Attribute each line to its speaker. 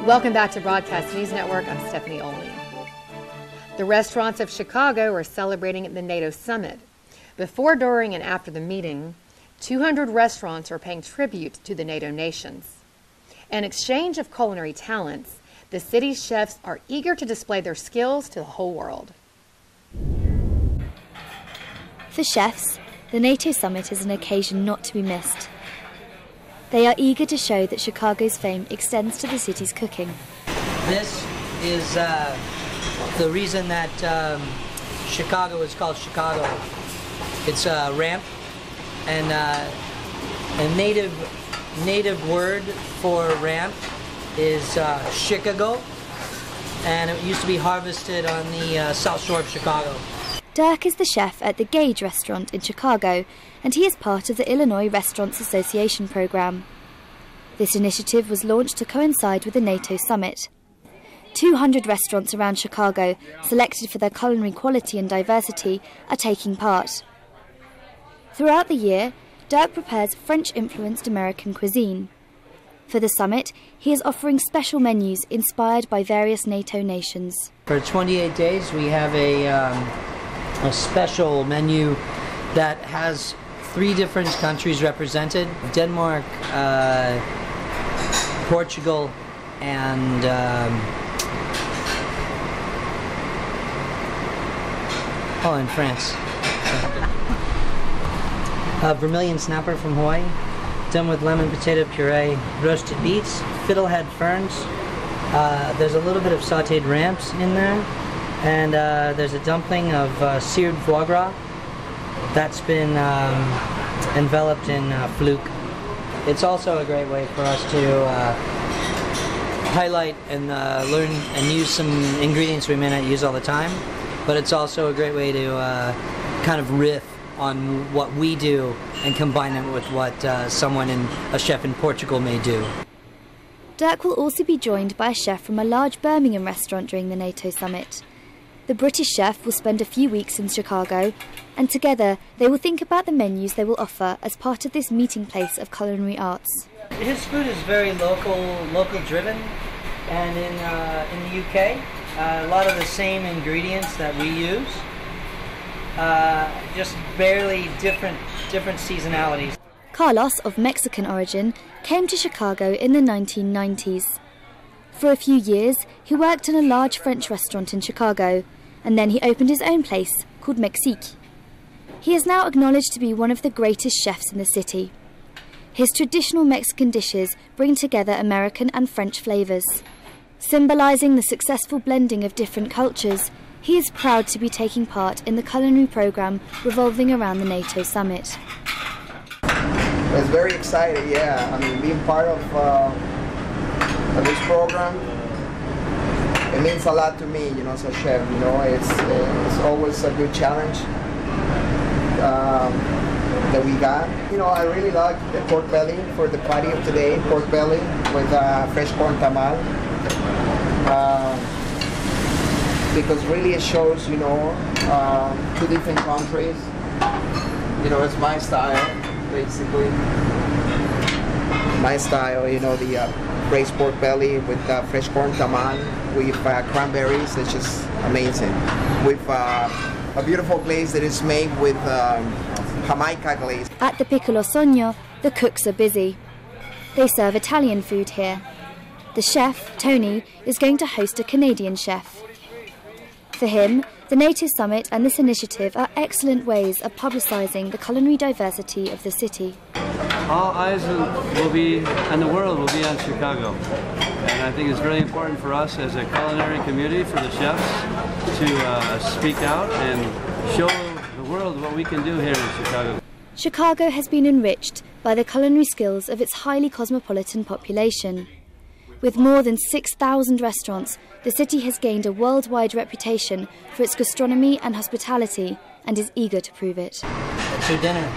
Speaker 1: Welcome back to Broadcast News Network. I'm Stephanie Olney. The restaurants of Chicago are celebrating the NATO summit. Before, during, and after the meeting, 200 restaurants are paying tribute to the NATO nations. In exchange of culinary talents, the city's chefs are eager to display their skills to the whole world.
Speaker 2: For chefs, the NATO summit is an occasion not to be missed. They are eager to show that Chicago's fame extends to the city's cooking.
Speaker 3: This is the reason that Chicago is called Chicago. It's a ramp, and a native word for ramp is Chicago, and it used to be harvested on the south shore of Chicago.
Speaker 2: Dirk is the chef at the Gage restaurant in Chicago, and he is part of the Illinois Restaurants Association program. This initiative was launched to coincide with the NATO summit. 200 restaurants around Chicago, selected for their culinary quality and diversity, are taking part. Throughout the year, Dirk prepares French-influenced American cuisine. For the summit, he is offering special menus inspired by various NATO nations.
Speaker 3: For 28 days, we have a special menu that has 3 different countries represented: Denmark, Portugal, and and France. Vermilion snapper from Hawaii, done with lemon potato puree, roasted beets, fiddlehead ferns. There's a little bit of sautéed ramps in there, and there's a dumpling of seared foie gras that's been enveloped in fluke. It's also a great way for us to highlight and learn and use some ingredients we may not use all the time, but it's also a great way to kind of riff on what we do and combine it with what a chef in Portugal may do.
Speaker 2: Dirk will also be joined by a chef from a large Birmingham restaurant during the NATO summit. The British chef will spend a few weeks in Chicago, and together they will think about the menus they will offer as part of this meeting place of culinary arts.
Speaker 3: His food is very local driven, and in the UK, a lot of the same ingredients that we use, just barely different seasonalities.
Speaker 2: Carlos, of Mexican origin, came to Chicago in the 1990s. For a few years, he worked in a large French restaurant in Chicago, and then he opened his own place, called Mexique. He is now acknowledged to be one of the greatest chefs in the city. His traditional Mexican dishes bring together American and French flavours. Symbolising the successful blending of different cultures, he is proud to be taking part in the culinary programme revolving around the NATO summit.
Speaker 4: I was very excited, yeah. I mean, being part of this program, it means a lot to me, you know, as a chef. You know, it's always a good challenge that we got. You know, I really like the pork belly for the party of today. Pork belly with fresh corn tamal, because really it shows, you know, 2 different countries. You know, it's my style. Basically, my style, you know, the braised pork belly with fresh corn tamal with cranberries. It's just amazing. With a beautiful glaze that is made with Jamaica glaze.
Speaker 2: At the Piccolo Sogno, the cooks are busy. They serve Italian food here. The chef, Tony, is going to host a Canadian chef. For him, the NATO summit and this initiative are excellent ways of publicising the culinary diversity of the city.
Speaker 5: All eyes will be, and the world will be on Chicago. And I think it's really important for us as a culinary community, for the chefs, to speak out and show the world what we can do here in Chicago.
Speaker 2: Chicago has been enriched by the culinary skills of its highly cosmopolitan population. With more than 6,000 restaurants, the city has gained a worldwide reputation for its gastronomy and hospitality, and is eager to prove it.
Speaker 3: What's your dinner?